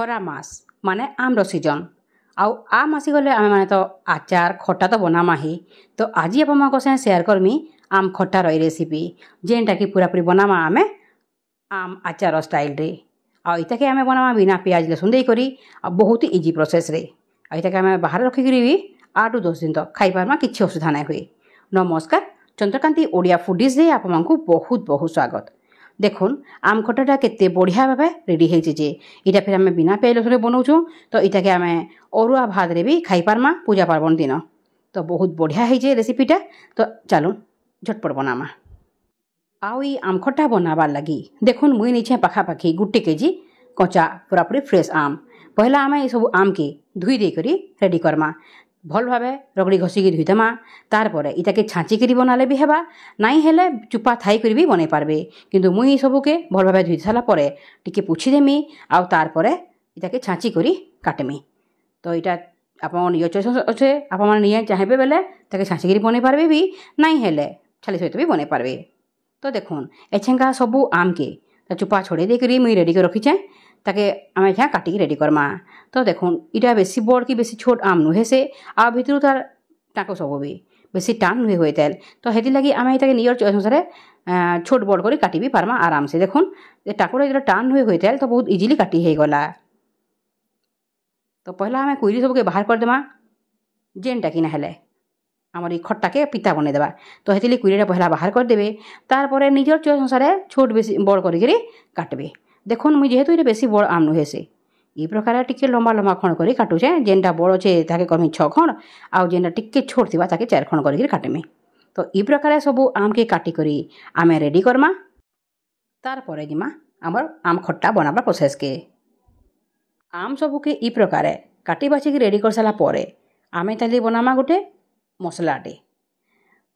ଖରା ମାସ ମାନେ ଆମ୍ର ସିଜନ ଆଉ ଆମ୍ ଆସିଗଲେ ଆମେ ମାନେ ତ ଆଚାର ଖଟା ତ ବନାମା ହିଁ। ତ ଆଜି ଆପଣମାନଙ୍କ ସାଙ୍ଗେ ସେୟାର କରମି ଆମ୍ ଖଟାର ଏଇ ରେସିପି ଯେନ୍ଟାକି ପୁରାପୁରି ବନାମା ଆମେ ଆମ୍ ଆଚାର ଷ୍ଟାଇଲ୍ରେ। ଆଉ ଏଇଟାକେ ଆମେ ବନାମା ବିନା ପିଆଜ ରସୁଣ ଦେଇକରି ଆଉ ବହୁତ ଇଜି ପ୍ରୋସେସ୍ରେ। ଆଉ ଏଇଟାକେ ଆମେ ବାହାରେ ରଖିକିରି ବି 8 ରୁ 10 ଦିନ ତକ ଖାଇପାରମା, କିଛି ଅସୁବିଧା ନାଇଁ ହୁଏ। ନମସ୍କାର, ଚନ୍ଦ୍ରକାନ୍ତି ଓଡ଼ିଆ ଫୁଡିଜ୍ରେ ଆପଣଙ୍କୁ ବହୁତ ବହୁତ ସ୍ୱାଗତ। দেখুন আম খটাটা কেতে বঢ়িয়া ভাবে রেডি হয়েছে যে এটা ফের আমি বিনা পিয়াজ রসুন বনাউছু। তো এটাকে আমি অরুয়া ভাতরে বি খাই পারমা পূজা পার্বণ দিন। তো বহুত বঢ়িয়া হয়েছে রেসিপিটা। তো চালুন ঝটপট বনামা। আউ এই আম খটা বনাবার লাগি দেখুন মুই নিছে পাখাপাখি 1 কেজি কচা পুরাপুরি ফ্রেশ আম। পহলা আমি এইসব আমকে ধুই দিয়ে রেডি করমা। ভাল ভাবে রগড়ি ঘষিকি ধুইদেমা। তারপরে এটাকে ছাঁচিকি বনালে বি হেবা, নাই হেলে চুপা থাই করে বি বনাই পারবে। কিন্তু মুই সবুকে ভাল ভাবে ধুই সারা পরে টিকে পুছি দেমি আউ তারপরে এটাকে ছাঁচি করে কাটমি। তো এটা আপনার নিজ চয়েস আছে, আপনার নিয়ে চাইবে বেলে তাকে ছাঁচিকি বনাই পারবে বি, নাই হেলে ছালি সহিত বি বনাই পারবে। তো দেখুন এছেঙ্কা সবু আমকে তা চুপা ছড়াই দিয়ে মুই রেডি করে রখিছে। তাকে আমি এখানে কাটিকি রেডি করমা। তো দেখুন এটা বেশি বড় কি বেশি ছোট আম নুহে সে আর ভিতরু তার টাঁকো সব বি বেশি টান নুহে হয়ে তেল। তো হেতি লাগি আমি এটাকে নিজের চয়েস অনুসারে ছোট বড় করে কাটিবি পারমা আরামসে। দেখুন যে টাকুটা যেটা টান নুহে হয়ে তেল তো বহুত ইজিলি কাটি হয়ে গলা। তো পহলা আমি কুইরি সবকে বাহার করে দেমা যেনটা কি না হেলে আমার এই খটটাকে পিতা বনাই দেবা। তো হেতিলি কুইরিটা পহলা বাহার করে দেবে। তারপরে নিজের চয়েস অনুসারে ছোট বেশি বড় করিকি কাটবে। দেখুন মুই যেহেতু এটা বেশি বড় আম নুহেছে এই প্রকারে টিকে লম্বা লম্বা খণ্ড করে কাটুছে। যেনটা বড় আছে তাকে করমি 6 খণ্ড আর যেনটা টিকে ছোট থিবা তাকে 4 খণ্ড করিকি কাটমি। তো এই প্রকারে সবু আমকে কাটি করি আমি রেডি করমা। তারপরে জিমা আমার আম খট্টা বনাবার প্রসেসকে আম সবুকে এই প্রকারে কাটি বাছিকি রেডি করে সারা পরে আমি তাহলে বনামা গোটে মশলাটে।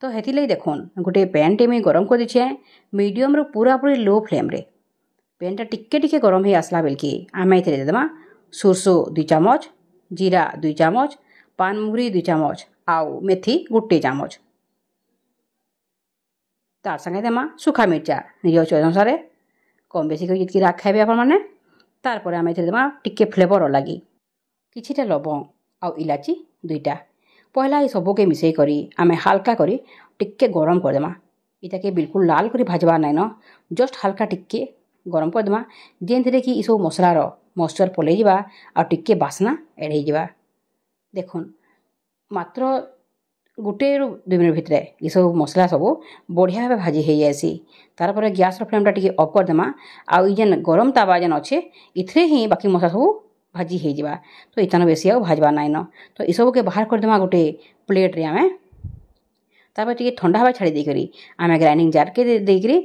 তো হেতিলাই দেখুন গোটে প্যানটে মুই গরম করে দিছে মিডিয়ম পুরাপুরি লো ফ্লেম্রে। প্যানটা টিকে টিকে গরম হয়ে আসলা বেলকি আমি এতে দেদেমা সরষো 2 চামচ, জিরা 2 চামচ, পানমুহুরি 2 চামচ আউ মেথি 1 চামচ। তার সঙ্গে দেমা শুখা মির্চা নিজ চয়েস অনুসারে কম বেশি করে যেতকি রাগ খাইবে আপনার মানে। তারপরে আমি এতে দেমা টিকে ফ্লেভর লাগি কিছুটা লবঙ্গ আউ ইলাচি 2টা। পহলা এই সবুকে মিশাই করি আমি হালকা করি টিকে গরম করে দেমা। এটাকে বিলকুল লাল করে ভাজবার নাই ন, জস্ট হালকা টিকে গরম করে দেমা যেনথিরে কি এইসব মশলার মশ্চর পলাই যা আর টিকে বাসনা এড হয়ে যা। দেখুন মাত্র 1 ରୁ 2 মিনিট ভিতরে এইসব মশলা সবু বঢ়িয়া ভাবে ভাজি হয়ে যায়সি। তারপরে গ্যাসর ফ্লেমটা টিকে অফ করে দেমা আউ এই যেন গরম তাওয়া যেন অছে ইথরে হি বাকি মশলা সবু ভাজি হয়ে যা। তো ইতানো বেশি আউ ভাজবার নাই ন। তো এসবুকে বাহার করে দেমা গোটে প্লেটরে আমি। তারপরে টিকে ঠন্ডা হওয়া ছাড়ি দিয়ে আমি গ্রাইন্ডিং জারকে দিয়ে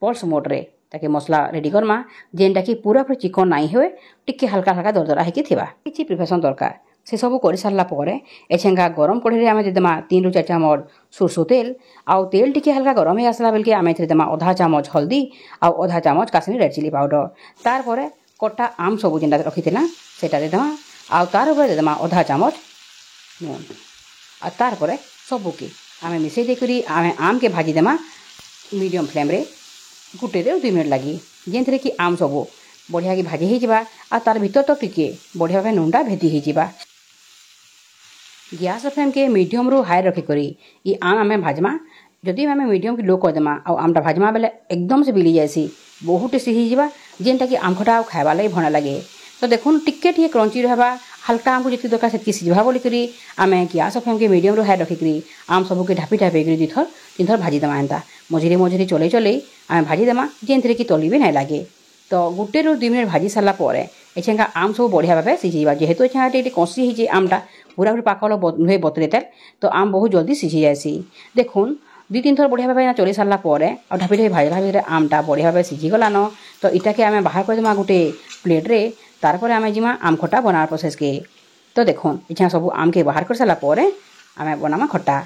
পলস মোডরে তাকে মশলা রেডি করমা যেনটা কি পুরাপুরি চিকন নাই হয়ে টিকে হালকা হালকা দরদরা হয়ে থিবা। কিছু প্রিপারেসন দরকার সেসবু করে সারা পরে এছেঙ্গা গরম কড়াইরে আমি দেদেমা 3 ରୁ 4 চামচ সরষো তেল আউ তেল টিকে হালকা গরম হয়ে আসলা বেলকে আমি এতে দেদেমা 1/2 চামচ হলদি আউ 1/2 চামচ কাশ্মীর রেড চিলি পাউডর। তারপরে কটা আম সবু যেটা রখিলা সেটা দেদেমা আউ তার উপরে দেদেমা 1/2 চামচ নুন। আর তারপরে সবুকে আমি মিশাই দিয়ে আমি আমকে ভাজি দেমা মিডিয়ম ফ্লেম্রে 1 ରୁ 2 মিনিট লাগি যেনথিরে কি আম সবু বঢ়িয়া কি ভাজি হয়ে যা আর তার ভিতর তো টিকে বঢ়িয়া ভাবে নুনটা ভেদি হয়ে যা। গ্যাস ফ্লেমকে মিডিয়ম রু হাই রখি করি ই আম আমি ভাজমা। যদি আমি মিডিयम কি लो कर देमा आउ आमटा भाजमा बेले एकदम से बिली जाएसी बहुत टेस्टी हो जावा जेनटा कि आम खटा खाइबा लगे भणा लगे। तो देखुन टिके टिके क्रंची रहबा हाल्का आमको जितकी दरकार सेतकी सिझबा बोलिकी आम ग्यास फ्लेम के मिडियम रु हाई रखिकी आम सबके ढापी ढापी 2 थर 3 थर भाजी देमा। एंता मझिरे मझिरे चले चले आम भाजी देमा जेनथिरे कि तली भी नहीं लगे। तो 1 ରୁ 2 मिनिट भाजी सारा पर एछेंगा आम सब बढ़िया भाव सिझा जेहेतु एछेंगा टे कषि होती आमटा पूरा पूरी पाकल नुहे बतरे तेल तो आम बहुत जल्दी सिझी जाएसी। देखुन 2-3 थर बढ़िया भाव चली सारा पर ढापी ढापी भाजला भितर आमटा बढ़िया भाव सिझीगलान। तो इटाके आम बाहर कर देमा गोटे प्लेट्रे। तारपर आम जिमा आम खटा बनार प्रोसेस के। तो देखुन एछेंगा सब आम के बाहर कर सारा पर आम बनामा खटा।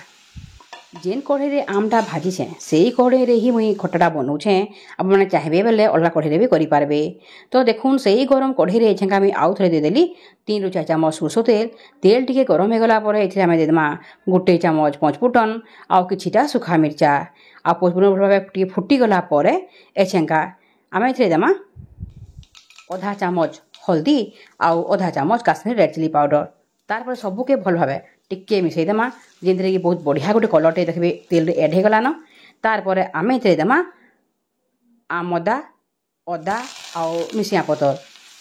जेन कढ़ईरे आमटा भाजीछे से ही कढ़ईरे ही मुई खटाटा बनाऊे। आप मैंने चाहिए बेले अलग कढ़ईरे भी करें। तो देखुन से ही गरम कढ़ईरे एछेंगा आम आउ थे देदेली 3 ରୁ 4 ଚାମଚ ସୋରିଷ ତେଲ। ତେଲ ଟିକେ ଗରମ ହେଇଗଲା ପରେ ଏଥିରେ ଆମେ ଦେଇଦେମା 1 ଚାମଚ ପଞ୍ଚଫୁଟନ ଆଉ କିଛିଟା ଶୁଖା ମିର୍ଚା ଆଉ ପଞ୍ଚଫୁଟନ ଭାବେ ଟିକେ ଫୁଟିଗଲା ପରେ ଏଛେଙ୍କା ଆମେ ଏଥିରେ ଦେମା 1/2 ଚାମଚ हल्दी आउ अधा चामच काश्मीर रेड चिली पाउडर तार सबके भल भाव टिके मिसईदेमा जेनथि कि बहुत बढ़िया गोटे कलरटे देखिए तेल एड होगलान तार आम ये देमा आमदा अदा आउ मिसिया पतर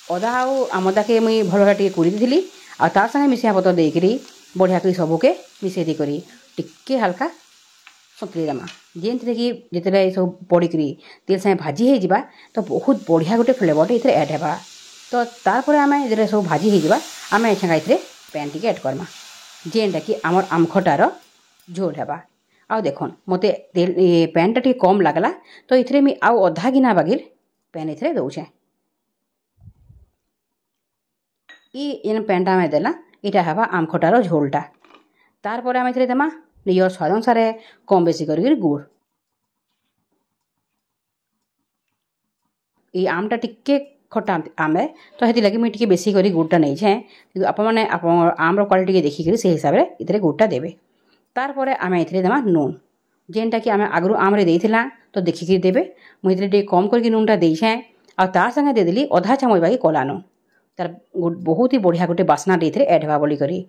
अदा आउ आमदा के मुई भल भाव टे कुड़ी थी आ तार संगे मिसिया पतर देकरी बढ़िया कर सबके मिसई देकरी टिके हल्का सतुली देमा जेनथि कि जिते सब पड़िकी तेल संगे भाजी हो जावा तो बहुत बढ़िया गोटे फ्लेवरटे ये एड होगा तो तार आम ये सब भाजी हो आम एछा ये पैन टी एड करमा जेनटा कि आमर आम खटार झोल है आ देखन मते तेल पैन टा कम लगला तो ये मुझे आउ अधा गिना बागिर पैन ये दौचे ये पैन टा देला यहाँ हवा आम खटार झोलटा तार आम ये देमा निजर स्वाद अनुसार कम बेसी कर गुड़ ये आमटा टिके खटा आम तो ये लगे मुझे बेसी कर गुड़टा नहीं जाए कि आपने आमर क्वालिटी देखिक से हिसाब से ये गुड़टा देवे तार आम ये देमा नून जेनटा कि आम आगु आमरे देला तो देखिक देवे मुझे कम करके नूनटा दे जाए आ तार संगे देदेली अधा चामच बाकी कला नून तार बहुत ही बढ़िया गोटे बास्ना ये एड हवा बोली करी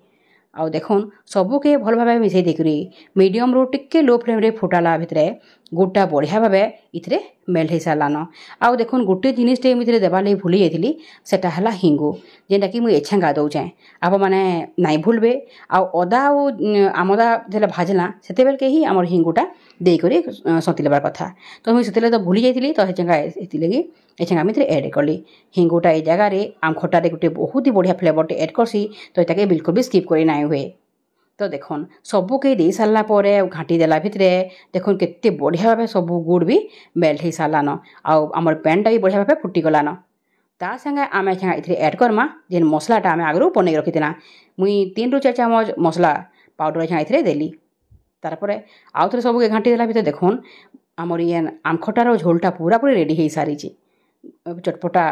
आउ देखुन सबके भल भाव मिसई देकरी मीडियम रू टिके लो फ्लेम रे फुटाला भितर गुड़टा बढ़िया भाव ये मेल्ट हो सारान आउ देखुन गोटे जिनिसटे मुझे देवार लगे भूली जाइली सेटा हला हिंगु जेनटा कि मुझे एछेंगा दौचे आप मैंने नाई भूलबे आउ अदा आउ आमदा जो भाजला से बेल के ही आमर हिंगुटा देकर सती लेवार कथा तो मुझे से तो भूली जाइली तो लगी एछेंगा मुझे एड कली हिंगुटा ये जगार आम खटारे गोटे बहुत ही बढ़िया फ्लेवरटे एड करसी तो ये बिल्कुल भी स्किप कर ना हुए तो देखुन सबके दे सारापर घाटी देला भितर देखुन केते बढ़िया भाव सब गुड़ भी मेल्ट हो सारान आमर पैनटा भी बढ़िया भाव फुटीगलान ता संगे आम ये एड करमा जेन मसलाटा आम आगु बन रखीला मुई 3 ରୁ 4 चामच मसला पाउडर ये देली तारपर आउ थे सबके घाटी देला भितर देखुन आमर ये आम खटार झोलटा पूरा पूरी रेडी हो सारी चटपटा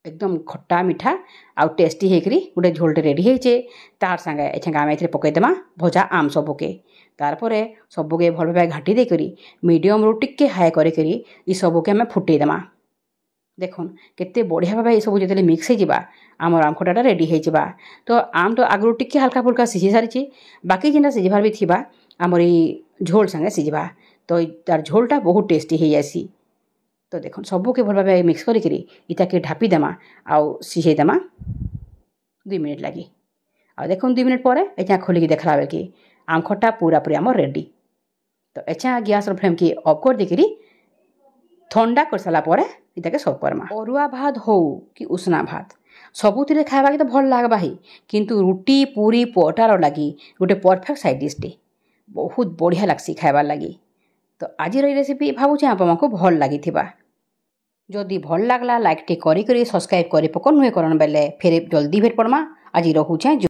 एकदम खट्टा मीठा आउ टेस्टी होकर गोटे झोलटे रेडी होचे तार संगे एछे आम ये पकईदेमा भजा आम सबके तारपर सबके भल भाव घाटी देकर मीडियम रू टिके हाई कर सबके आम फुटेदेमा देखुन केते बढ़िया भाव ये सब जो मिक्स हो आमर आम खटाटा रेडी हो तो आम तो आगु टिके हल्का फुल्का सिझी सारी बाकी जेनटा सिझबार भी थी आमर ये झोल संगे सिझा तो तार झोलटा बहुत टेस्टी हो जासी तो देखो सबके भल भाव मिक्स करके ढापी देमा आउ सिझेदेमा 2 मिनिट लगी आ देखो 2 मिनिट पर एचा खोलिक देखला बेल कि आम खट्टा पूरा पूरी आम रेडी तो एचा गैस फ्लेम की ऑफ कर देकरी ठंडा कर सारापर इताके सर्व करमा अरुआ भात हो कि उसना भात सबुथिरे खाइबा तो भल लागबा ही किंतु रुटी पूरी पटार लगी गोटे परफेक्ट साइड डिशटे बहुत बढ़िया लागसी खाइबार लगी तो आज रेसिपी भावुँ आपको भल लगी जदि भल लागला लाइक टे करी सब्सक्राइब करी पकड़ नुहे करन बेले फिर जल्दी भेट पड़मा आज रोचे।